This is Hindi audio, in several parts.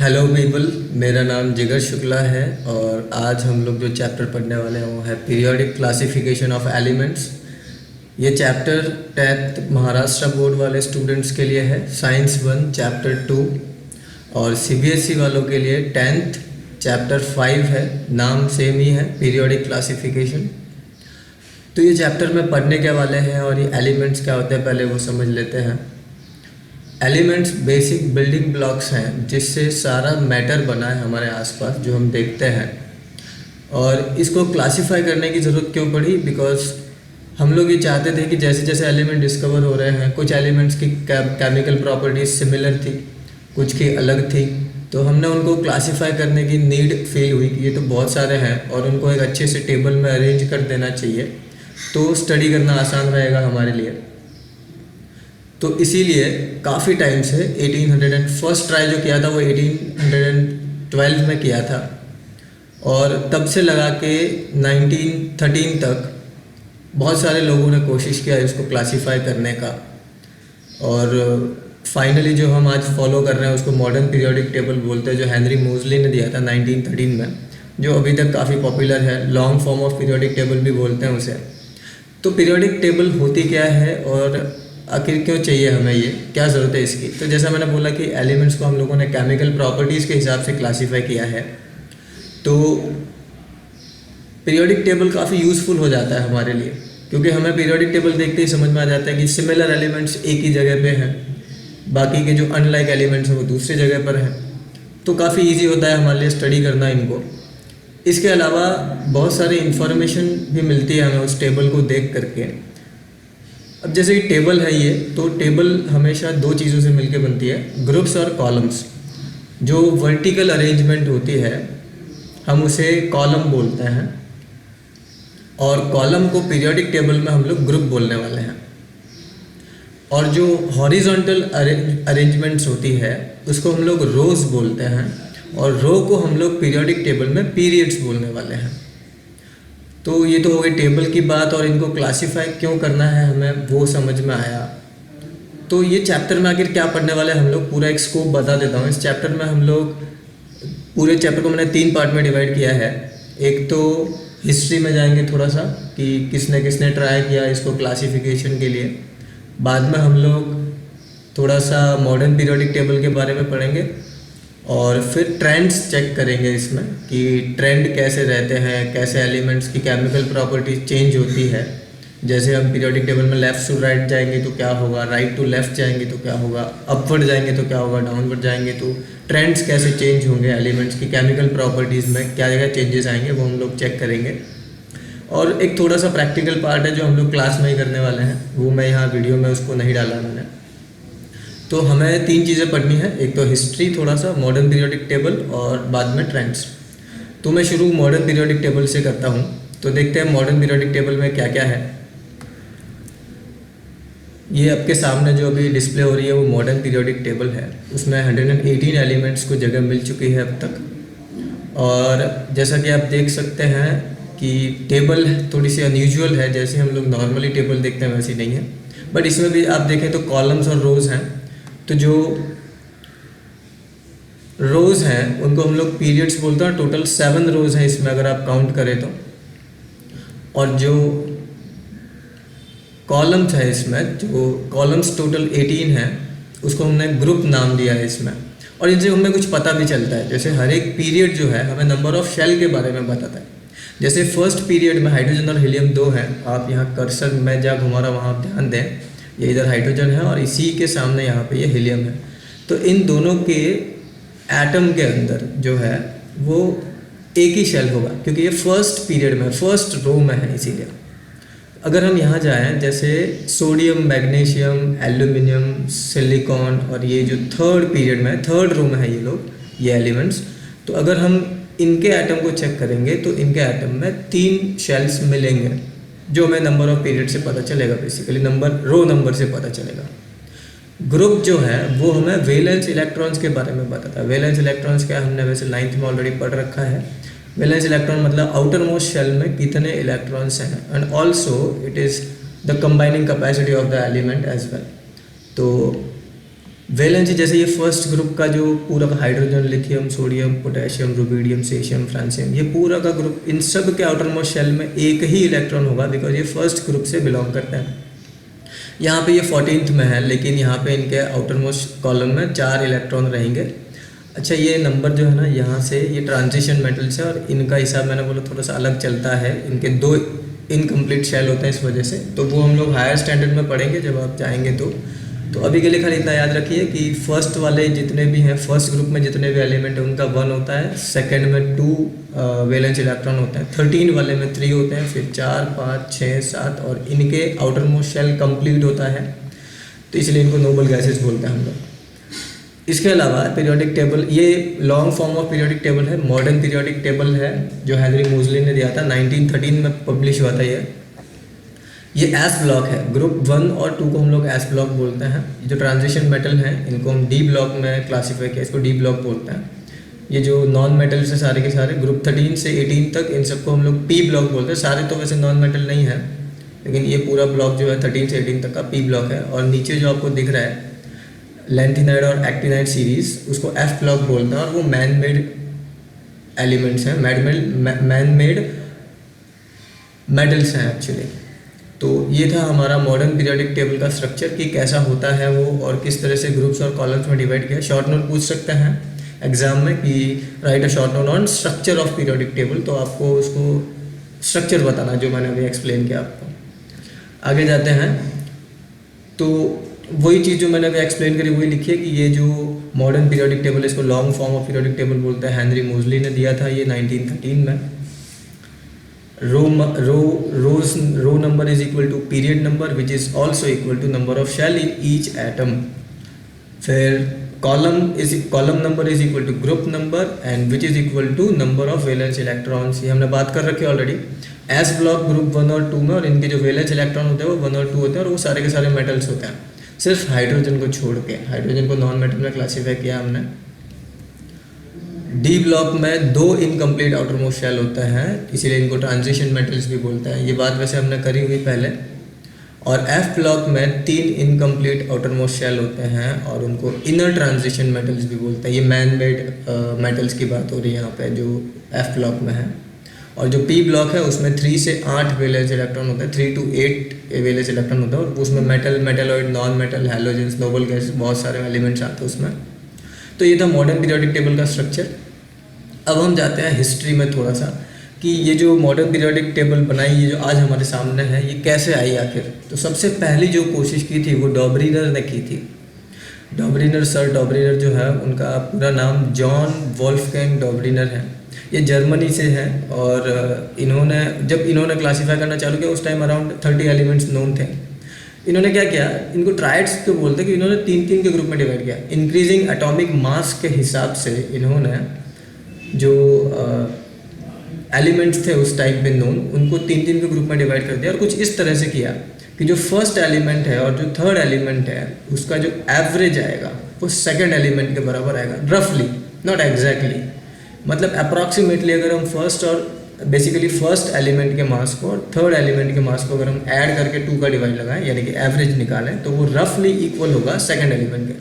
हेलो पीपल, मेरा नाम जिगर शुक्ला है और आज हम लोग जो चैप्टर पढ़ने वाले हैं वो है पीरियोडिक क्लासिफिकेशन ऑफ एलिमेंट्स। ये चैप्टर 10th महाराष्ट्र बोर्ड वाले स्टूडेंट्स के लिए है, साइंस 1 चैप्टर 2, और सीबीएसई वालों के लिए 10th चैप्टर 5 है। नाम सेम ही है, पीरियोडिक क्लासिफिकेशन। तो ये चैप्टर में पढ़ने के वाले हैं और ये एलिमेंट्स क्या होते हैं पहले वो समझ लेते हैं। एलिमेंट्स बेसिक बिल्डिंग ब्लॉक्स हैं जिससे सारा मैटर बना है हमारे आसपास जो हम देखते हैं। और इसको क्लासिफाई करने की ज़रूरत क्यों पड़ी? बिकॉज हम लोग ये चाहते थे कि जैसे जैसे एलिमेंट डिस्कवर हो रहे हैं, कुछ एलिमेंट्स की केमिकल प्रॉपर्टीज सिमिलर थी, कुछ की अलग थी, तो हमने उनको क्लासिफाई करने की नीड फील हुई कि ये तो बहुत सारे हैं और उनको एक अच्छे से टेबल में अरेंज कर देना चाहिए, तो स्टडी करना आसान रहेगा हमारे लिए। तो इसीलिए काफ़ी टाइम से 1800 फर्स्ट ट्राई जो किया था वो 1812 में किया था, और तब से लगा के 1913 तक बहुत सारे लोगों ने कोशिश किया इसको क्लासिफाई करने का। और फाइनली जो हम आज फॉलो कर रहे हैं उसको मॉडर्न पीरियोडिक टेबल बोलते हैं, जो हेनरी मोजली ने दिया था 1913 में, जो अभी तक काफ़ी पॉपुलर है। Long form of periodic table भी बोलते हैं उसे। तो पीरियोडिक टेबल होती क्या है और आखिर क्यों चाहिए हमें, ये क्या ज़रूरत है इसकी? तो जैसा मैंने बोला कि एलिमेंट्स को हम लोगों ने केमिकल प्रॉपर्टीज़ के हिसाब से क्लासीफाई किया है, तो पीरियोडिक टेबल काफ़ी यूज़फुल हो जाता है हमारे लिए, क्योंकि हमें पीरियोडिक टेबल देखते ही समझ में आ जाता है कि सिमिलर एलिमेंट्स एक ही जगह पे हैं, बाकी के जो अनलाइक एलिमेंट्स हैं वो दूसरी जगह पर हैं। तो काफ़ी ईजी होता है हमारे लिए स्टडी करना इनको। इसके अलावा बहुत सारी इन्फॉर्मेशन भी मिलती है हमें उस टेबल को देख करके। अब जैसे कि टेबल है ये, तो टेबल हमेशा दो चीज़ों से मिलकर बनती है, ग्रुप्स और कॉलम्स। जो वर्टिकल अरेंजमेंट होती है हम उसे कॉलम बोलते हैं, और कॉलम को पीरियोडिक टेबल में हम लोग ग्रुप बोलने वाले हैं। और जो हॉरिजॉन्टल अरेंजमेंट्स होती है उसको हम लोग रोज बोलते हैं, और रो को हम लोग पीरियोडिक टेबल में पीरियड्स बोलने वाले हैं। तो ये तो हो गई टेबल की बात, और इनको क्लासिफाई क्यों करना है हमें वो समझ में आया। तो ये चैप्टर में आखिर क्या पढ़ने वाले हैं हम लोग, पूरा एक स्कोप बता देता हूँ। इस चैप्टर में हम लोग पूरे चैप्टर को मैंने 3 पार्ट में डिवाइड किया है। एक तो हिस्ट्री में जाएंगे थोड़ा सा कि किसने किसने ट्राई किया इसको क्लासिफिकेशन के लिए। बाद में हम लोग थोड़ा सा मॉडर्न पीरियोडिक टेबल के बारे में पढ़ेंगे, और फिर ट्रेंड्स चेक करेंगे इसमें कि ट्रेंड कैसे रहते हैं, कैसे एलिमेंट्स की केमिकल प्रॉपर्टीज चेंज होती है। जैसे हम पीरियोडिक टेबल में लेफ़्ट टू राइट जाएंगे तो क्या होगा, राइट टू लेफ़्ट जाएंगे तो क्या होगा, अपवर्ड जाएंगे तो क्या होगा, डाउनवर्ड जाएंगे तो ट्रेंड्स कैसे चेंज होंगे, एलिमेंट्स की केमिकल प्रॉपर्टीज़ में क्या क्या चेंजेस आएंगे वो हम लोग चेक करेंगे। और एक थोड़ा सा प्रैक्टिकल पार्ट है जो हम लोग क्लास में ही करने वाले हैं, वो मैं यहाँ वीडियो में उसको नहीं डाला मैंने। तो हमें 3 चीज़ें पढ़नी है, एक तो हिस्ट्री, थोड़ा सा मॉडर्न पीरियोडिक टेबल, और बाद में ट्रेंड्स। तो मैं शुरू मॉडर्न पीरियोडिक टेबल से करता हूँ। तो देखते हैं मॉडर्न पीरियोडिक टेबल में क्या क्या है। ये आपके सामने जो अभी डिस्प्ले हो रही है वो मॉडर्न पीरियोडिक टेबल है। उसमें 118 एलिमेंट्स को जगह मिल चुकी है अब तक। और जैसा कि आप देख सकते हैं कि टेबल थोड़ी सी अनयूजुअल है, जैसे हम लोग नॉर्मली टेबल देखते हैं वैसी नहीं है। बट इसमें भी आप देखें तो कॉलम्स और रोज़ हैं। तो जो रोज़ हैं उनको हम लोग पीरियड्स बोलते हैं। टोटल 7 रोज़ हैं इसमें अगर आप काउंट करें तो। और जो कॉलम्स है इसमें, जो कॉलम्स टोटल 18 हैं, उसको हमने ग्रुप नाम दिया है इसमें। और इनसे हमें कुछ पता भी चलता है, जैसे हर एक पीरियड जो है हमें नंबर ऑफ शेल के बारे में बताता है। जैसे फर्स्ट पीरियड में हाइड्रोजन और हीलियम 2 हैं। आप यहाँ कर्सर में जहाँ घुमा रहा वहाँ आप ध्यान दें, ये इधर हाइड्रोजन है और इसी के सामने यहाँ पे ये हीलियम है। तो इन दोनों के एटम के अंदर जो है वो एक ही शेल होगा, क्योंकि ये फर्स्ट पीरियड में, फर्स्ट रो में है। इसीलिए अगर हम यहाँ जाएं, जैसे सोडियम, मैग्नीशियम, एल्यूमिनियम, सिलिकॉन, और ये जो थर्ड पीरियड में, थर्ड रो में है ये लोग, ये एलिमेंट्स। तो अगर हम इनके एटम को चेक करेंगे तो इनके एटम में 3 शेल्स मिलेंगे, जो हमें नंबर ऑफ पीरियड से पता चलेगा, बेसिकली रो नंबर से पता चलेगा। ग्रुप जो है वो हमें वैलेंस इलेक्ट्रॉन्स के बारे में बताता है। वैलेंस इलेक्ट्रॉन्स क्या, हमने वैसे 9th में ऑलरेडी पढ़ रखा है। वैलेंस इलेक्ट्रॉन मतलब आउटर मोस्ट शेल में कितने इलेक्ट्रॉन्स हैं, and also it is the combining capacity of the element as well. तो वैलेंसी जैसे ये फर्स्ट ग्रुप का जो पूरा का hydrogen, lithium, sodium, potassium, rubidium, caesium, francium, ये पूरा का ग्रुप, इन सब के आउटर मोस्ट शेल में एक ही इलेक्ट्रॉन होगा बिकॉज ये फर्स्ट ग्रुप से बिलोंग करते हैं। यहाँ पे ये 14th में है, लेकिन यहाँ पे इनके आउटर मोस्ट कॉलम में 4 इलेक्ट्रॉन रहेंगे। अच्छा, ये नंबर जो है ना, यहाँ से ये ट्रांजिशन मेटल्स है और इनका हिसाब मैंने बोला थोड़ा सा अलग चलता है, इनके 2 इनकम्प्लीट शेल होते हैं इस वजह से, तो वो हम लोग हायर स्टैंडर्ड में पढ़ेंगे जब आप जाएंगे तो अभी के लिए खाली इतना याद रखिए कि फर्स्ट वाले जितने भी हैं, फर्स्ट ग्रुप में जितने भी एलिमेंट हैं उनका 1 होता है, सेकंड में 2 वैलेंस इलेक्ट्रॉन होते हैं, 13 वाले में 3 होते हैं, फिर 4, 5, 6, 7 और इनके आउटर मोस्ट शेल कंप्लीट होता है, तो इसलिए इनको नोबल गैसेस बोलते हैं हम लोग। इसके अलावा पीरियोडिक टेबल, ये long form of periodic table है, मॉडर्न पीरियोडिक टेबल है जो हेनरी मोज़ली ने दिया था, 1913 में पब्लिश हुआ था ये एस ब्लॉक है। ग्रुप 1 और 2 को हम लोग एस ब्लॉक बोलते हैं। जो ट्रांजिशन मेटल हैं इनको हम डी ब्लॉक में क्लासीफाई किया, इसको डी ब्लॉक बोलते हैं। ये जो नॉन मेटल्स है सारे के सारे, ग्रुप 13 से 18 तक, इन सबको हम लोग पी ब्लॉक बोलते हैं। सारे तो वैसे नॉन मेटल नहीं है, लेकिन ये पूरा ब्लॉक जो है 13 से 18 तक का पी ब्लॉक है। और नीचे जो आपको दिख रहा है लेंथिनाइड और एक्टिनाइड सीरीज, उसको एफ ब्लॉक बोलते हैं और वो मैन मेड एलिमेंट्स हैं, मैन मेड मेटल्स हैं एक्चुअली। तो ये था हमारा मॉडर्न पीरियोडिक टेबल का स्ट्रक्चर कि कैसा होता है वो और किस तरह से ग्रुप्स और कॉलम्स में डिवाइड किया। शॉर्ट नोट पूछ सकते हैं एग्जाम में कि right a short note on structure of periodic table, तो आपको उसको स्ट्रक्चर बताना जो मैंने अभी एक्सप्लेन किया आपको। आगे जाते हैं तो वही चीज़ जो मैंने अभी एक्सप्लेन करी वही लिखिए कि ये जो मॉडर्न पीरियोडिक टेबल है इसको long form of periodic table बोलते हैं। हेनरी मोज़ली ने दिया था ये 1913 में। Row number is equal to period number which is also equal to number of shell in each atom. फिर column number is equal to group number and which is equal to number of valence electrons. ये हमने बात कर रखी है ऑलरेडी। एस ब्लॉक ग्रुप 1 और 2 में, और इनके जो वैलेंस इलेक्ट्रॉन होते हैं वो 1 और 2 होते हैं और वो सारे के सारे मेटल्स होते हैं, सिर्फ हाइड्रोजन को छोड़ के। हाइड्रोजन को नॉन मेटल में क्लासीफाई किया हमने। डी ब्लॉक में 2 इनकम्प्लीट आउटर मोस्ट शेल होते हैं, इसीलिए इनको ट्रांजिशन मेटल्स भी बोलते हैं। ये बात वैसे हमने करी हुई पहले। और एफ ब्लॉक में 3 इनकम्प्लीट आउटर मोस्ट शेल होते हैं और उनको इनर ट्रांजिशन मेटल्स भी बोलते हैं। ये मैन मेड मेटल्स की बात हो रही है यहाँ पे जो एफ ब्लॉक में है। और जो पी ब्लॉक है उसमें 3 से 8 वैलेंस इलेक्ट्रॉन होते हैं, 3 to 8 वैलेंस इलेक्ट्रॉन होता है और उसमें metal, metalloid, non metal, halogens, noble gas, बहुत सारे एलिमेंट्स आते हैं उसमें। तो ये था मॉडर्न पीरियोडिक टेबल का स्ट्रक्चर। अब हम जाते हैं हिस्ट्री में थोड़ा सा कि ये जो मॉडर्न पीरियोडिक टेबल बनाई, ये जो आज हमारे सामने है, ये कैसे आई आखिर। तो सबसे पहली जो कोशिश की थी वो डॉबरीनर ने की थी। सर डॉबरीनर जो है उनका पूरा नाम जॉन वोल्फगैंग डॉबरीनर है। ये जर्मनी से है और जब इन्होंने क्लासीफाई करना चालू किया उस टाइम अराउंड 30 एलिमेंट्स नोन थे। इन्होंने क्या किया, इनको ट्राइड्स क्यों बोलते हैं कि इन्होंने 3-3 के ग्रुप में डिवाइड किया। इंक्रीजिंग एटॉमिक मास के हिसाब से इन्होंने जो एलिमेंट्स थे उस टाइम पे नोन, उनको 3-3 के ग्रुप में डिवाइड कर दिया और कुछ इस तरह से किया कि जो फर्स्ट एलिमेंट है और जो थर्ड एलिमेंट है उसका जो एवरेज आएगा वो सेकंड एलिमेंट के बराबर आएगा, रफली, नॉट एग्जैक्टली। मतलब अप्रॉक्सीमेटली अगर हम बेसिकली फर्स्ट एलिमेंट के मास को और थर्ड एलिमेंट के मास को अगर हम ऐड करके 2 का डिवाइड लगाएं यानी कि एवरेज निकालें तो वो रफली इक्वल होगा सेकंड एलिमेंट के।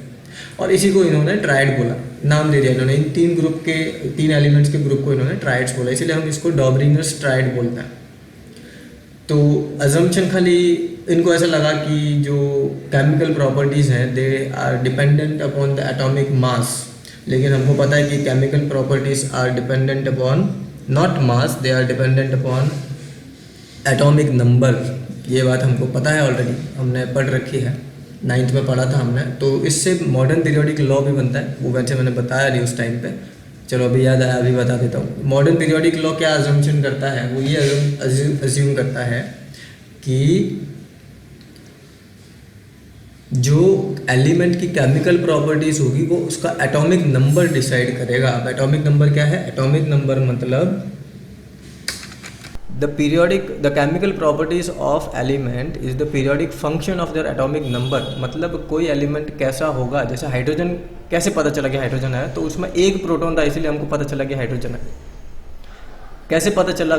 और इसी को इन्होंने ट्राइड बोला, नाम दे दिया इन्होंने। इन 3 एलिमेंट्स के ग्रुप को इन्होंने ट्राइड्स बोला, इसीलिए हम इसको डॉबरीनर्स ट्राइड बोलते हैं। तो अजम्पशन खाली इनको ऐसा लगा कि जो केमिकल प्रॉपर्टीज़ हैं they are dependent upon the atomic mass, लेकिन हमको पता है कि chemical properties are dependent upon not mass, they are dependent upon atomic number. ये बात हमको पता है ऑलरेडी, हमने पढ़ रखी है, 9th में पढ़ा था हमने। तो इससे मॉडर्न पीरियोडिक लॉ भी बनता है, वो वैसे मैंने बताया नहीं उस टाइम पे, चलो अभी याद आया, अभी बता देता हूँ। मॉडर्न पीरियोडिक लॉ क्या अजम्पशन करता है, वो ये अज्यूम करता है कि जो एलिमेंट की केमिकल प्रॉपर्टीज़ होगी वो उसका एटॉमिक नंबर डिसाइड करेगा। अब एटॉमिक नंबर क्या है? एटॉमिक नंबर मतलब the chemical properties of element is the periodic function of their atomic number। मतलब कोई एलिमेंट कैसा होगा, जैसे हाइड्रोजन कैसे पता चला कि हाइड्रोजन है, तो उसमें 1 प्रोटॉन था इसलिए हमको पता चला कि हाइड्रोजन है। कैसे पता चला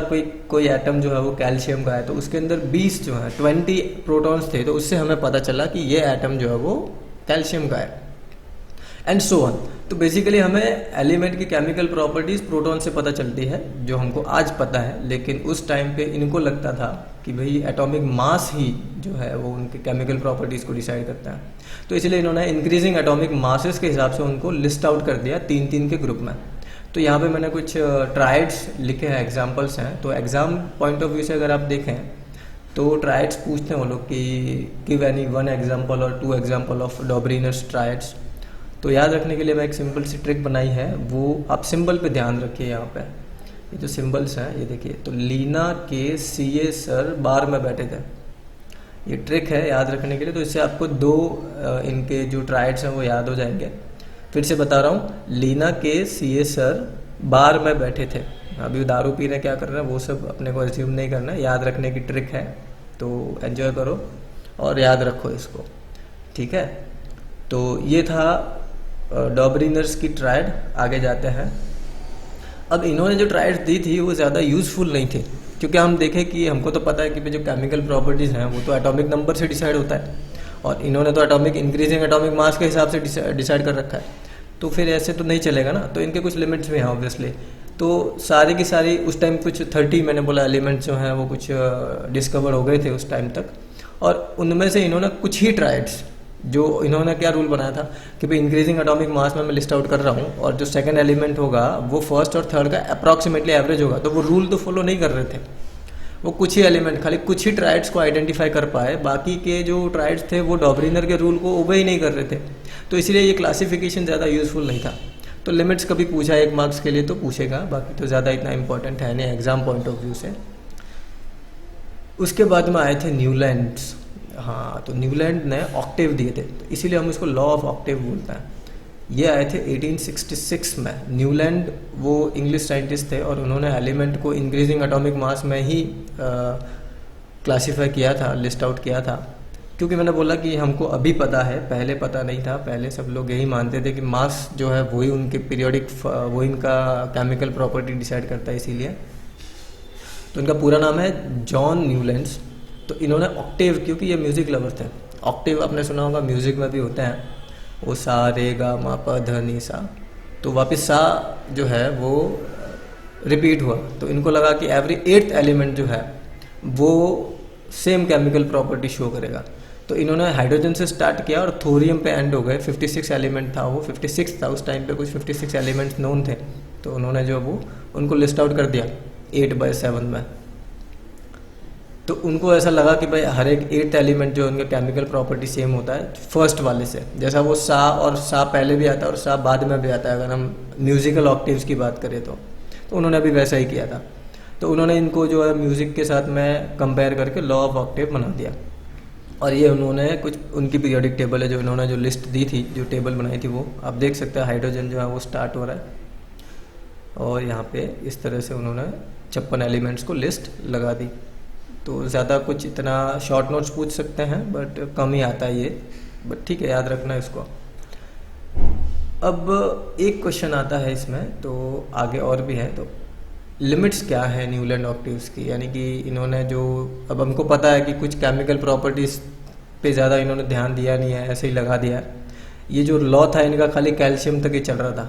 कोई एटम जो है वो कैल्शियम का है, तो उसके अंदर 20 प्रोटॉन्स थे, तो उससे हमें पता चला कि ये एटम जो है वो कैल्शियम का है। And so on. तो बेसिकली हमें एलिमेंट की केमिकल प्रॉपर्टीज़ प्रोटॉन से पता चलती है, जो हमको आज पता है, लेकिन उस टाइम पे इनको लगता था कि भाई एटॉमिक मास ही जो है वो उनके केमिकल प्रॉपर्टीज़ को डिसाइड करता है। तो इसलिए इन्होंने इंक्रीजिंग एटॉमिक मासेस के हिसाब से उनको लिस्ट आउट कर दिया 3-3 के ग्रुप में। तो यहाँ पे मैंने कुछ ट्राइड्स लिखे हैं, एग्जाम्पल्स हैं। तो एग्ज़ाम पॉइंट ऑफ व्यू से अगर आप देखें तो ट्राइड्स पूछते हैं वो लोग कि गिव एनी 1 एग्जाम्पल और 2 एग्जाम्पल ऑफ डॉबरिनर्स ट्राइड्स। तो याद रखने के लिए मैं एक सिंपल सी ट्रिक बनाई है, वो आप सिंबल पे ध्यान रखिए। यहाँ पे ये जो सिंबल्स हैं ये देखिए, तो लीना के सीए सर बार में बैठे थे, ये ट्रिक है याद रखने के लिए। तो इससे आपको 2 इनके जो ट्राइड्स हैं वो याद हो जाएंगे। फिर से बता रहा हूँ, लीना के सीए सर बार में बैठे थे। अभी दारू पी रहे क्या कर रहे हैं वो सब अपने को अज्यूम नहीं करना है, याद रखने की ट्रिक है। तो एंजॉय करो और याद रखो इसको, ठीक है। तो ये था डॉबरिनर्स की ट्राइड। आगे जाते हैं। अब इन्होंने जो ट्राइड्स दी थी वो ज़्यादा यूज़फुल नहीं थी, क्योंकि हम देखें कि हमको तो पता है कि जो केमिकल प्रॉपर्टीज़ हैं वो तो एटॉमिक नंबर से डिसाइड होता है, और इन्होंने तो एटॉमिक इंक्रीजिंग एटॉमिक मास के हिसाब से डिसाइड कर रखा है। तो फिर ऐसे तो नहीं चलेगा ना, तो इनके कुछ लिमिट्स भी हैं ऑब्वियसली। तो सारी की सारी उस टाइम कुछ 30 मैंने बोला एलिमेंट्स जो हैं वो कुछ डिस्कवर हो गए थे उस टाइम तक, और उनमें से इन्होंने कुछ ही ट्राइड्स, जो इन्होंने क्या रूल बनाया था कि भाई इंक्रीजिंग एटॉमिक मास में मैं लिस्ट आउट कर रहा हूँ, और जो सेकंड एलिमेंट होगा वो फर्स्ट और थर्ड का अप्रॉक्सीमेटली एवरेज होगा। तो वो रूल तो फॉलो नहीं कर रहे थे, वो कुछ ही एलिमेंट, खाली कुछ ही ट्राइड्स को आइडेंटिफाई कर पाए, बाकी के जो ट्राइड्स थे वो डॉबरिनर के रूल को ओबे ही नहीं कर रहे थे। तो इसलिए ये क्लासिफिकेशन ज़्यादा यूज़फुल नहीं था। तो लिमिट्स कभी पूछा 1 मार्क्स के लिए तो पूछेगा, बाकी तो ज़्यादा इतना इंपॉर्टेंट है नहीं एग्जाम पॉइंट ऑफ व्यू से। उसके बाद में आए थे न्यूलैंड्स। हाँ, तो न्यूलैंड ने ऑक्टेव दिए थे, तो इसीलिए हम इसको लॉ ऑफ ऑक्टेव बोलते हैं। ये आए थे 1866 में। न्यूलैंड वो इंग्लिश साइंटिस्ट थे, और उन्होंने एलिमेंट को इंक्रीजिंग एटॉमिक मास में ही क्लासीफाई किया था, लिस्ट आउट किया था। क्योंकि मैंने बोला कि हमको अभी पता है, पहले पता नहीं था। पहले सब लोग यही मानते थे कि मास जो है वही उनके पीरियोडिक, वो इनका केमिकल प्रॉपर्टी डिसाइड करता है, इसीलिए। तो इनका पूरा नाम है जॉन न्यूलैंड्स। तो इन्होंने ऑक्टेव, क्योंकि ये म्यूज़िक लवर थे, ऑक्टेव आपने सुना होगा म्यूज़िक में भी होते हैं, वो सा रे गा मा पा ध नी सा। तो वापस सा जो है वो रिपीट हुआ, तो इनको लगा कि एवरी 8th एलिमेंट जो है वो सेम केमिकल प्रॉपर्टी शो करेगा। तो इन्होंने हाइड्रोजन से स्टार्ट किया और थोरियम पे एंड हो गए। 56 एलिमेंट था, वो 56 था उस टाइम पे, कुछ 56 एलिमेंट्स नोन थे। तो उन्होंने जो वो उनको लिस्ट आउट कर दिया 8/7 में। तो उनको ऐसा लगा कि भाई हर एक 8th एलिमेंट जो उनका केमिकल प्रॉपर्टी सेम होता है फर्स्ट वाले से, जैसा वो सा, और सा पहले भी आता है और सा बाद में भी आता है, अगर हम म्यूज़िकल ऑक्टेव्स की बात करें तो उन्होंने अभी वैसा ही किया था। तो उन्होंने इनको जो है म्यूज़िक के साथ में कंपेयर करके लॉ ऑफ ऑक्टेव बना दिया। और ये उन्होंने कुछ उनकी पीरियोडिक टेबल है, जो इन्होंने जो लिस्ट दी थी, जो टेबल बनाई थी, वो आप देख सकते हैं। हाइड्रोजन जो है वो स्टार्ट हो रहा है, और यहाँ पे इस तरह से उन्होंने 56 एलिमेंट्स को लिस्ट लगा दी। तो ज़्यादा कुछ इतना शॉर्ट नोट्स पूछ सकते हैं, बट कम ही आता है ये, बट ठीक है, याद रखना इसको। अब एक क्वेश्चन आता है इसमें, तो आगे और भी है। तो लिमिट्स क्या है न्यूलैंड ऑक्टेव्स की, यानी कि इन्होंने जो, अब हमको पता है कि कुछ केमिकल प्रॉपर्टीज़ पे ज़्यादा इन्होंने ध्यान दिया नहीं है, ऐसे ही लगा दिया। ये जो लॉ था इनका खाली कैल्शियम तक ही चल रहा था,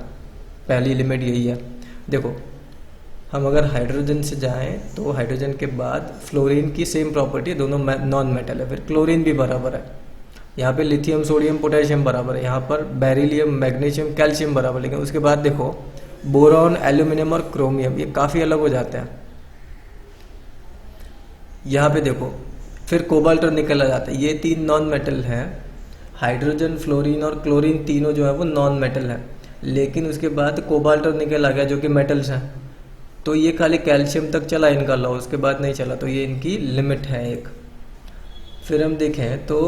पहली लिमिट यही है। देखो, हम अगर हाइड्रोजन से जाएं तो हाइड्रोजन के बाद फ्लोरीन की सेम प्रॉपर्टी है, दोनों नॉन मेटल है, फिर क्लोरीन भी बराबर है। यहाँ पे लिथियम सोडियम पोटेशियम बराबर है, यहाँ पर बेरिलियम मैग्नीशियम कैल्शियम बराबर। लेकिन उसके बाद देखो बोरॉन एल्यूमिनियम और क्रोमियम, ये काफ़ी अलग हो जाते हैं। यहाँ पे देखो फिर कोबाल्ट और निकल आ जाता है, ये 3 नॉन मेटल हैं। हाइड्रोजन, फ्लोरीन और क्लोरीन तीनों जो है वो नॉन मेटल है, लेकिन उसके बाद कोबाल्ट और निकल आ गया जो कि मेटल्स हैं। तो ये खाली कैल्शियम तक चला इनका लॉ, उसके बाद नहीं चला, तो ये इनकी लिमिट है एक। फिर हम देखें तो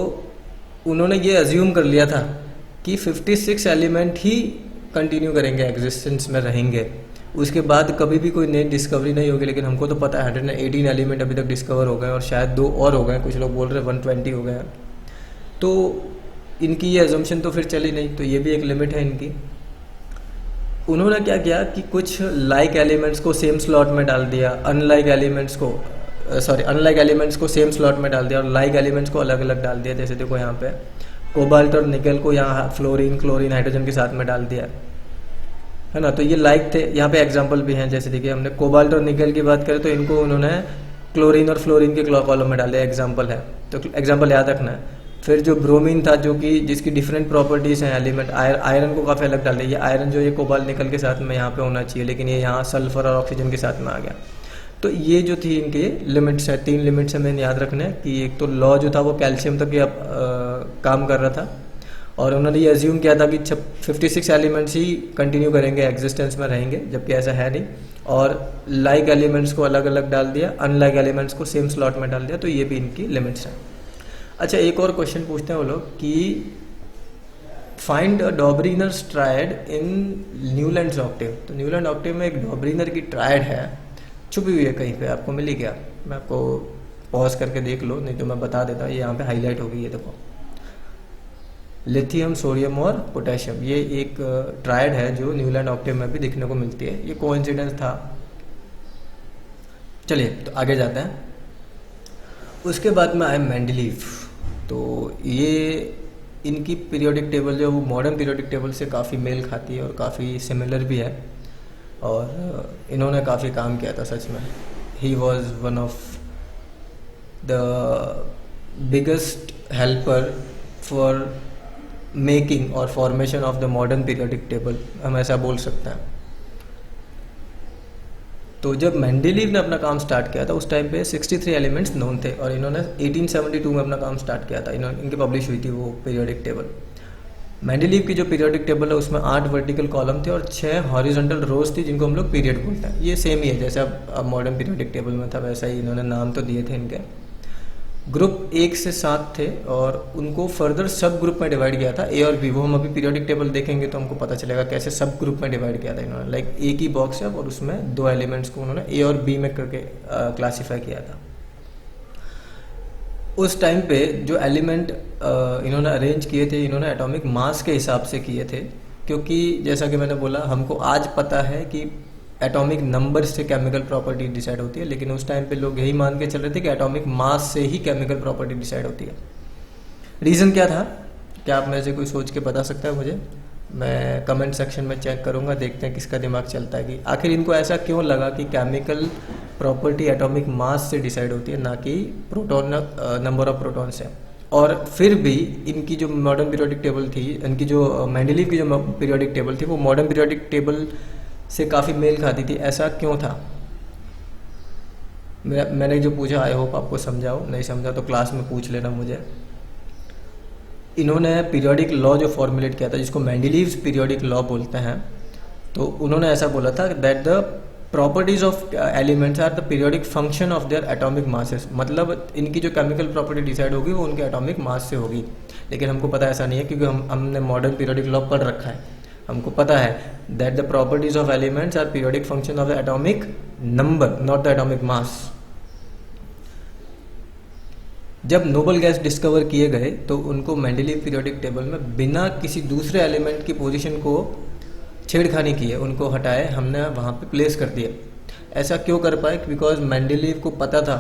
उन्होंने ये अज्यूम कर लिया था कि 56 एलिमेंट ही कंटिन्यू करेंगे, एग्जिस्टेंस में रहेंगे, उसके बाद कभी भी कोई नई डिस्कवरी नहीं होगी। लेकिन हमको तो पता है 118 एलिमेंट अभी तक डिस्कवर हो गए, और शायद 2 और हो गए, कुछ लोग बोल रहे हैं 120 हो गए हैं। तो इनकी ये अजम्पशन तो फिर चली नहीं, तो ये भी एक लिमिट है इनकी। उन्होंने क्या किया कि कुछ लाइक एलिमेंट्स को सेम स्लॉट में डाल दिया, अनलाइक एलिमेंट्स को सेम स्लॉट में डाल दिया, और लाइक एलिमेंट्स को अलग अलग डाल दिया। जैसे देखो यहाँ पे कोबाल्ट और निकल को यहाँ फ्लोरीन क्लोरीन हाइड्रोजन के साथ में डाल दिया है ना। तो ये लाइक थे। यहाँ पे एग्जांपल भी हैं, जैसे देखिए हमने कोबाल्ट और निकल की बात करें तो इनको उन्होंने क्लोरीन और फ्लोरीन के कॉलम में डाल दिया, एग्जाम्पल है, तो एग्जाम्पल याद रखना है। फिर जो ब्रोमीन था, जो कि जिसकी डिफरेंट प्रॉपर्टीज़ हैं एलिमेंट, आयरन को काफ़ी अलग डाल दिया। ये आयरन जो ये कोबाल्ट निकल के साथ में यहाँ पे होना चाहिए, लेकिन ये यहाँ सल्फर और ऑक्सीजन के साथ में आ गया। तो ये जो थी इनके लिमिट्स है, 3 लिमिट्स हमें याद रखने हैं कि एक तो लॉ जो था वो कैल्शियम तक ही काम कर रहा था, और उन्होंने ये अज्यूम किया था कि 56 एलिमेंट्स ही कंटिन्यू करेंगे, एग्जिस्टेंस में रहेंगे, जबकि ऐसा है नहीं। और लाइक एलिमेंट्स को अलग अलग डाल दिया, अनलाइक एलिमेंट्स को सेम स्लॉट में डाल दिया। तो ये भी इनकी लिमिट्स हैं। अच्छा, एक और क्वेश्चन पूछते हैं वो लोग कि फाइंड डॉबरीनर्स ट्रायड इन न्यूलैंड्स ऑक्टेव। तो न्यूलैंड ऑक्टेव में एक डॉबरीनर की ट्रायड है, छुपी हुई है कहीं पे, आपको मिली क्या? मैं आपको पॉज करके देख लो, नहीं तो मैं बता देता। ये यहाँ पे हाईलाइट हो गई है, देखो, लिथियम, सोडियम और पोटेशियम। ये एक ट्रायड है जो न्यूलैंड ऑक्टेव में भी देखने को मिलती है। ये कोइंसिडेंस था। चलिए तो आगे जाते हैं। उसके बाद में आए मेंडलीव। तो ये इनकी पीरियोडिक टेबल जो वो मॉडर्न पीरियोडिक टेबल से काफ़ी मेल खाती है और काफ़ी सिमिलर भी है, और इन्होंने काफ़ी काम किया था सच में। He was one of the biggest helper for making और formation of the modern periodic table, हम ऐसा बोल सकते हैं। तो जब मेंडलीव ने अपना काम स्टार्ट किया था उस टाइम पे 63 एलिमेंट्स नोन थे, और इन्होंने 1872 में अपना काम स्टार्ट किया था। इनकी पब्लिश हुई थी वो पीरियोडिक टेबल। मेंडलीव की जो पीरियोडिक टेबल है उसमें 8 वर्टिकल कॉलम थे और 6 हॉरिजॉन्टल रोज थी, जिनको हम लोग पीरियड बोलते हैं। ये सेम ही है जैसे अब मॉडर्न पीरियोडिक टेबल में था, वैसा ही इन्होंने नाम तो दिए थे इनके। ग्रुप 1 से 7 थे और उनको फर्दर सब ग्रुप में डिवाइड किया था, ए और बी। वो हम अभी पीरियोडिक टेबल देखेंगे तो हमको पता चलेगा कैसे सब ग्रुप में डिवाइड किया था इन्होंने। लाइक एक ही बॉक्स है और उसमें 2 एलिमेंट्स को उन्होंने ए और बी में करके क्लासीफाई किया था। उस टाइम पे जो एलिमेंट इन्होंने अरेंज किए थे, इन्होंने एटॉमिक मास के हिसाब से किए थे, क्योंकि जैसा कि मैंने बोला हमको आज पता है कि एटॉमिक नंबर से केमिकल प्रॉपर्टी डिसाइड होती है, लेकिन उस टाइम पे लोग यही मान के चल रहे थे कि एटॉमिक मास से ही केमिकल प्रॉपर्टी डिसाइड होती है। रीज़न क्या था? क्या आप में से कोई सोच के बता सकता है मुझे? मैं कमेंट सेक्शन में चेक करूंगा, देखते हैं किसका दिमाग चलता है कि आखिर इनको ऐसा क्यों लगा कि केमिकल प्रॉपर्टी एटॉमिक मास से डिसाइड होती है, ना कि प्रोटॉन नंबर ऑफ प्रोटॉन से। और फिर भी इनकी जो मॉडर्न पीरियोडिक टेबल थी, इनकी जो मेंडलीव की जो पीरियोडिक टेबल थी, वो मॉडर्न पीरियोडिक टेबल से काफ़ी मेल खाती थी। ऐसा क्यों था? मैंने जो पूछा, आई होप आपको समझाओ, नहीं समझा तो क्लास में पूछ लेना मुझे। इन्होंने पीरियोडिक लॉ जो फॉर्मुलेट किया था, जिसको मेंडलीव्स पीरियोडिक लॉ बोलते हैं, तो उन्होंने ऐसा बोला था that the properties of elements are the periodic function of their atomic masses. मतलब इनकी जो केमिकल प्रॉपर्टी डिसाइड होगी वो उनके एटॉमिक मास से होगी। लेकिन हमको पता ऐसा नहीं है, क्योंकि हमने मॉडर्न पीरियोडिक लॉ पढ़ रखा है। हमको पता है that the properties of elements are periodic function of the atomic number, not the atomic mass. जब नोबल गैस डिस्कवर किए गए तो उनको मेंडलीव पीरियोडिक टेबल में बिना किसी दूसरे एलिमेंट की पोजीशन को छेड़खानी किए, उनको हटाए, हमने वहाँ पे प्लेस कर दिया। ऐसा क्यों कर पाए? बिकॉज मेंडलीव को पता था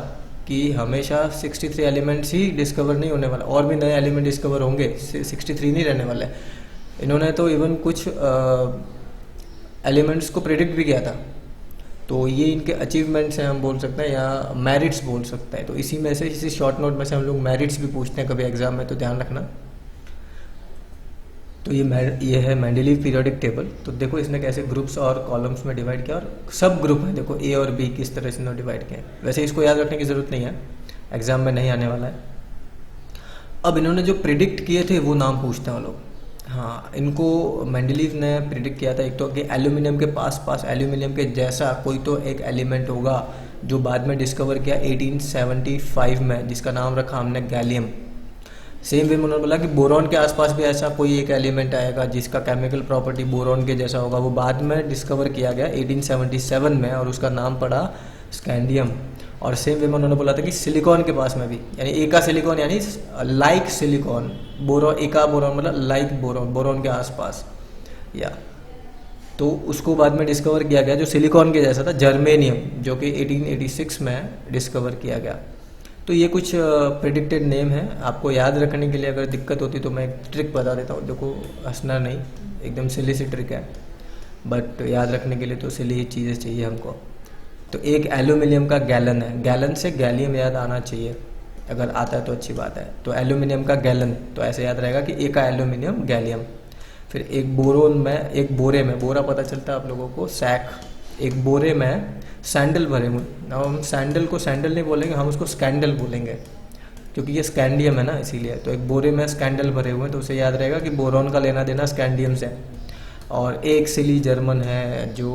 कि हमेशा 63 एलिमेंट्स ही डिस्कवर नहीं होने वाला, और भी नए एलिमेंट डिस्कवर होंगे, 63 नहीं रहने वाले। इन्होंने तो इवन कुछ एलिमेंट्स को प्रेडिक्ट भी किया था। तो ये इनके अचीवमेंट्स हैं, हम बोल सकते हैं, या मेरिट्स बोल सकते हैं। तो इसी में से, इसी शॉर्ट नोट में से हम लोग मेरिट्स भी पूछते हैं कभी एग्जाम में, तो ध्यान रखना। तो ये है मेंडलीव पीरियोडिक टेबल। तो देखो इसने कैसे ग्रुप्स और कॉलम्स में डिवाइड किया, और सब ग्रुप है, देखो ए और बी किस तरह से डिवाइड किया। वैसे इसको याद रखने की ज़रूरत नहीं है, एग्जाम में नहीं आने वाला है। अब इन्होंने जो प्रिडिक्ट किए थे वो नाम पूछते हैं वो लोग। हाँ, इनको मेंडलीव ने प्रिडिक्ट किया था एक तो कि एल्यूमिनियम के पास एल्यूमिनियम के जैसा कोई तो एक एलिमेंट होगा, जो बाद में डिस्कवर किया 1875 में, जिसका नाम रखा हमने गैलियम। सेम वे में उन्होंने बोला कि बोरॉन के आसपास भी ऐसा कोई एक एलिमेंट आएगा जिसका केमिकल प्रॉपर्टी बोरॉन के जैसा होगा। वो बाद में डिस्कवर किया गया 1877 में, और उसका नाम पड़ा स्कैंडियम। और सेम वे में उन्होंने बोला था कि सिलिकॉन के पास में भी, यानी एका सिलिकॉन यानी लाइक सिलिकॉन, बोरॉन, एका बोरॉन मतलब लाइक बोरॉन, बोरॉन के आसपास, या तो उसको बाद में डिस्कवर किया गया जो सिलिकॉन के जैसा था, जर्मेनियम, जो कि 1886 में डिस्कवर किया गया। तो ये कुछ प्रेडिक्टेड नेम है, आपको याद रखने के लिए अगर दिक्कत होती तो मैं एक ट्रिक बता देता हूँ। देखो, हंसना नहीं, एकदम सिली सी ट्रिक है, बट याद रखने के लिए तो सिली चीज़ें चाहिए हमको। तो एक एल्यूमिनियम का गैलन है, गैलन से गैलियम याद आना चाहिए, अगर आता है तो अच्छी बात है। तो एल्यूमिनियम का गैलन, तो ऐसे याद रहेगा कि एक का एल्यूमिनियम गैलियम। फिर एक बोरोन में, एक बोरे में, बोरा पता चलता है आप लोगों को, सैक, एक बोरे में सैंडल भरे हुए। अब हम सैंडल को सैंडल नहीं बोलेंगे, हम उसको स्कैंडल बोलेंगे, क्योंकि ये स्कैंडियम है ना, इसीलिए। तो एक बोरे में स्कैंडल भरे हुए हैं, तो उसे याद रहेगा कि बोरोन का लेना देना स्कैंडियम से। और एक सिली जर्मन है जो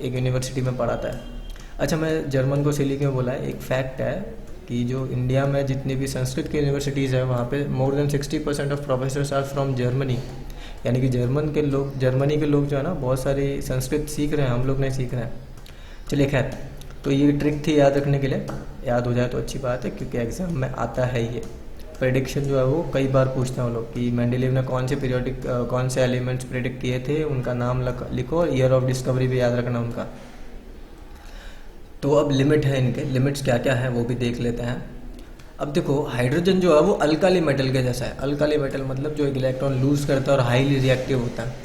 एक यूनिवर्सिटी में पढ़ाता है। अच्छा, मैं जर्मन को सिली क्यों बोला है, एक फैक्ट है कि जो इंडिया में जितनी भी संस्कृत की यूनिवर्सिटीज़ है, वहाँ पे more than 60% of professors are from Germany. यानी कि जर्मनी के लोग जो है ना, बहुत सारी संस्कृत सीख रहे हैं, हम लोग नहीं सीख रहे हैं। चलिए खैर, तो ये ट्रिक थी याद रखने के लिए, याद हो जाए तो अच्छी बात है, क्योंकि एग्जाम में आता है ये। प्रेडिक्शन जो है वो कई बार पूछते हैं वो लोग कि मेंडलीव ने कौन से एलिमेंट्स प्रेडिक्ट किए थे, उनका नाम लिखो, और ईयर ऑफ डिस्कवरी भी याद रखना उनका। तो अब लिमिट है, इनके लिमिट्स क्या क्या है वो भी देख लेते हैं। अब देखो, हाइड्रोजन जो है वो अल्काली मेटल के जैसा है। अल्काली मेटल मतलब जो इलेक्ट्रॉन लूज करता है और हाईली रिएक्टिव होता है।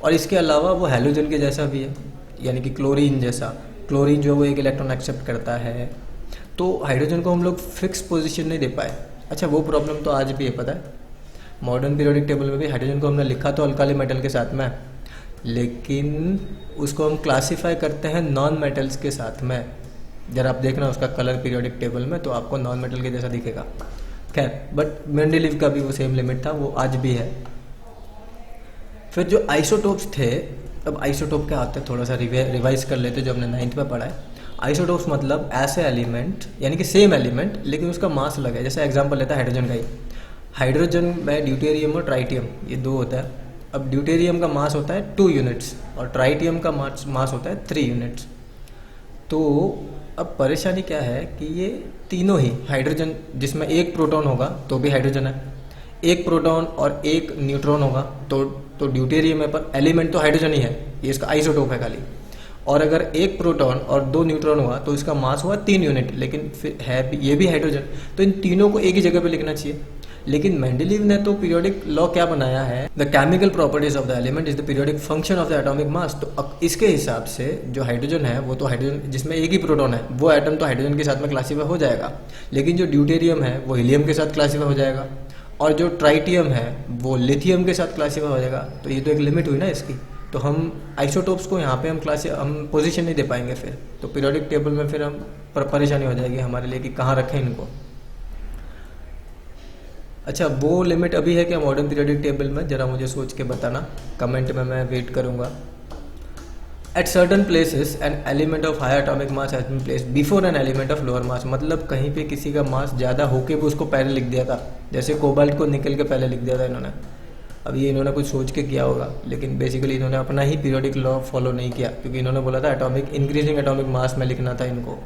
और इसके अलावा वो हैलोजन के जैसा भी है, यानी कि क्लोरीन जैसा। क्लोरीन जो है वो एक इलेक्ट्रॉन एक्सेप्ट करता है। तो हाइड्रोजन को हम लोग फिक्स पोजीशन नहीं दे पाए। अच्छा, वो प्रॉब्लम तो आज भी है, पता है। मॉडर्न पीरियोडिक टेबल में भी हाइड्रोजन को हमने लिखा तो अल्काली मेटल के साथ में, लेकिन उसको हम क्लासीफाई करते हैं नॉन मेटल्स के साथ में। जरा आप देखना उसका कलर पीरियोडिक टेबल में, तो आपको नॉन मेटल के जैसा दिखेगा। खैर, बट मेंडलीव का भी वो सेम लिमिट था, वो आज भी है। फिर जो आइसोटोप्स थे, अब आइसोटोप क्या आते हैं थोड़ा सा रिवाइज कर लेते, जो हमने 9th में पढ़ा है। आइसोटोप्स मतलब ऐसे एलिमेंट, यानी कि सेम एलिमेंट लेकिन उसका मास अलग है। जैसे एग्जांपल लेता है हाइड्रोजन का ही। हाइड्रोजन में ड्यूटेरियम और ट्राइटियम, ये दो होता है। अब ड्यूटेरियम का मास होता है 2 यूनिट्स और ट्राइटियम का मास होता है 3 यूनिट्स। तो अब परेशानी क्या है कि ये तीनों ही हाइड्रोजन, जिसमें एक प्रोटॉन होगा तो भी हाइड्रोजन है, एक प्रोटॉन और एक न्यूट्रॉन होगा तो ड्यूटेरियम है, पर एलिमेंट तो हाइड्रोजन ही है, ये इसका आइसोटोप है खाली। और अगर एक प्रोटॉन और 2 न्यूट्रॉन हुआ तो इसका मास हुआ 3 यूनिट, लेकिन फिर है ये भी हाइड्रोजन। तो इन तीनों को एक ही जगह पे लिखना चाहिए। लेकिन मेंडलीव ने तो पीरियोडिक लॉ क्या बनाया है, the chemical properties of the element is the periodic function of the atomic मास। तो अब इसके हिसाब से जो हाइड्रोजन है वो तो हाइड्रोजन जिसमें एक ही प्रोटॉन है, वो एटम तो हाइड्रोजन के साथ में क्लासीफाई हो जाएगा। लेकिन जो ड्यूटेरियम है वो हीलियम के साथ क्लासीफाई हो जाएगा, और जो ट्राइटियम है वो लिथियम के साथ क्लासीफाई हो जाएगा। तो ये तो एक लिमिट हुई ना इसकी। तो हम आइसोटोप्स को यहाँ पे हम पोजीशन नहीं दे पाएंगे, फिर तो पीरियोडिक टेबल में फिर हम परेशानी हो जाएगी हमारे लिए कि कहाँ रखें इनको। अच्छा, वो लिमिट अभी है क्या मॉडर्न पीरियोडिक टेबल में, जरा मुझे सोच के बताना, कमेंट में मैं वेट करूँगा। At certain places an element of higher atomic mass has been placed before an element of lower mass. मतलब कहीं पे किसी का मास ज़्यादा होके भी उसको पहले लिख दिया था, जैसे कोबाल्ट को निकल के पहले लिख दिया था इन्होंने। अब ये इन्होंने कुछ सोच के किया होगा, लेकिन बेसिकली इन्होंने अपना ही पीरियोडिक लॉ फॉलो नहीं किया, क्योंकि इन्होंने बोला था एटॉमिक इंक्रीजिंग एटॉमिक मास में लिखना था इनको,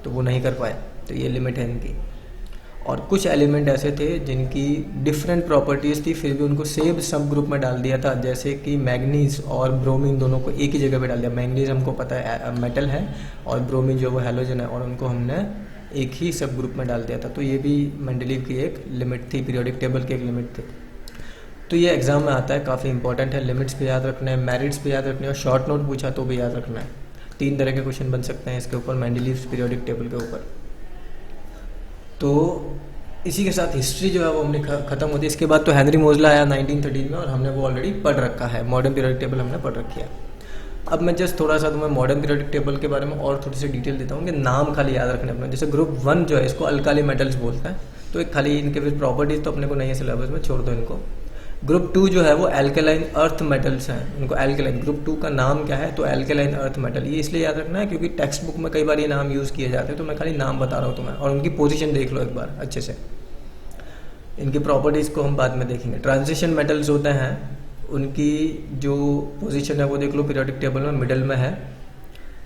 तो वो नहीं कर पाए। तो ये लिमिट है इनकी। और कुछ एलिमेंट ऐसे थे जिनकी डिफरेंट प्रॉपर्टीज़ थी, फिर भी उनको सेम सब ग्रुप में डाल दिया था। जैसे कि मैग्नीज और ब्रोमीन दोनों को एक ही जगह पे डाल दिया। मैग्नीज हमको पता है मेटल है, और ब्रोमीन जो वो हैलोजन है, और उनको हमने एक ही सब ग्रुप में डाल दिया था। तो ये भी मेंडलीव की एक लिमिट थी, पीरियोडिक टेबल की एक लिमिट थी। तो ये एग्जाम में आता है, काफ़ी इंपॉर्टेंट है। लिमिट्स भी याद रखना है, मेरिट्स भी याद रखने हैं, और शॉर्ट नोट पूछा तो भी याद रखना है। 3 तरह के क्वेश्चन बन सकते हैं इसके ऊपर, मेंडलीव पीरियोडिक टेबल के ऊपर। तो इसी के साथ हिस्ट्री जो है वो हमने ख़त्म होती है। इसके बाद तो हेनरी मोजला आया 1913 में, और हमने वो ऑलरेडी पढ़ रखा है। मॉडर्न पीरियोडिक टेबल हमने पढ़ रखी है। अब मैं जस्ट थोड़ा सा तुम्हें मॉडर्न पीरियोडिक टेबल के बारे में और थोड़ी सी डिटेल देता हूँ कि नाम खाली याद रखने अपने। जैसे ग्रुप 1 जो है इसको अल्काली मेटल्स बोलते हैं, तो एक खाली इनके फिर प्रॉपर्टीज तो अपने को नहीं है सिलेबस में, छोड़ दो इनको। ग्रुप 2 जो है वो एल्केलाइन अर्थ मेटल्स हैं, उनको एल्केलाइन। ग्रुप 2 का नाम क्या है, तो एल्केलाइन अर्थ मेटल। ये इसलिए याद रखना है क्योंकि टेक्स्ट बुक में कई बार ये नाम यूज़ किए जाते हैं, तो मैं खाली नाम बता रहा हूँ तुम्हें, और उनकी पोजीशन देख लो एक बार अच्छे से। इनकी प्रॉपर्टीज़ को हम बाद में देखेंगे। ट्रांजिशन मेटल्स होते हैं, उनकी जो पोजीशन है वो देख लो, पीरियोडिक टेबल में मिडल में है।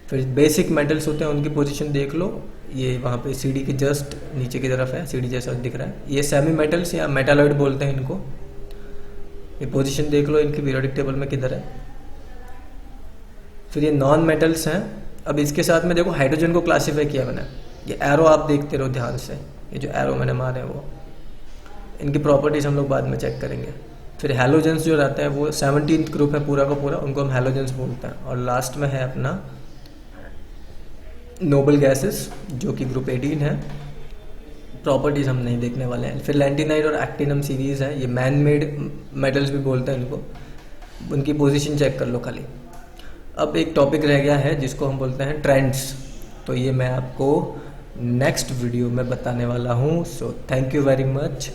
फिर बेसिक मेटल्स होते हैं, उनकी पोजीशन देख लो, ये वहाँ पे सीडी के जस्ट नीचे की तरफ है, सीडी जैसा दिख रहा है। ये सेमी मेटल्स या मेटालॉइड बोलते हैं इनको। ये पोजीशन देख लो इनकी पीरियोडिक टेबल में किधर है। फिर ये नॉन मेटल्स हैं। अब इसके साथ में देखो हाइड्रोजन को क्लासीफाई किया मैंने, ये एरो आप देखते रहो ध्यान से, ये जो एरो मैंने मारे हैं वो, इनकी प्रॉपर्टीज़ हम लोग बाद में चेक करेंगे। फिर हैलोजेंस जो रहते हैं वो 17th ग्रुप है पूरा का पूरा, उनको हम हैलोजेंस बोलते हैं। और लास्ट में है अपना नोबल गैसेस जो कि ग्रुप 18 है, प्रॉपर्टीज़ हम नहीं देखने वाले हैं। फिर लैंटिनाइड और एक्टिनम सीरीज़ है, ये मैन मेड मेटल्स भी बोलते हैं इनको, उनकी पोजीशन चेक कर लो खाली। अब एक टॉपिक रह गया है जिसको हम बोलते हैं ट्रेंड्स, तो ये मैं आपको नेक्स्ट वीडियो में बताने वाला हूँ। So thank you very much.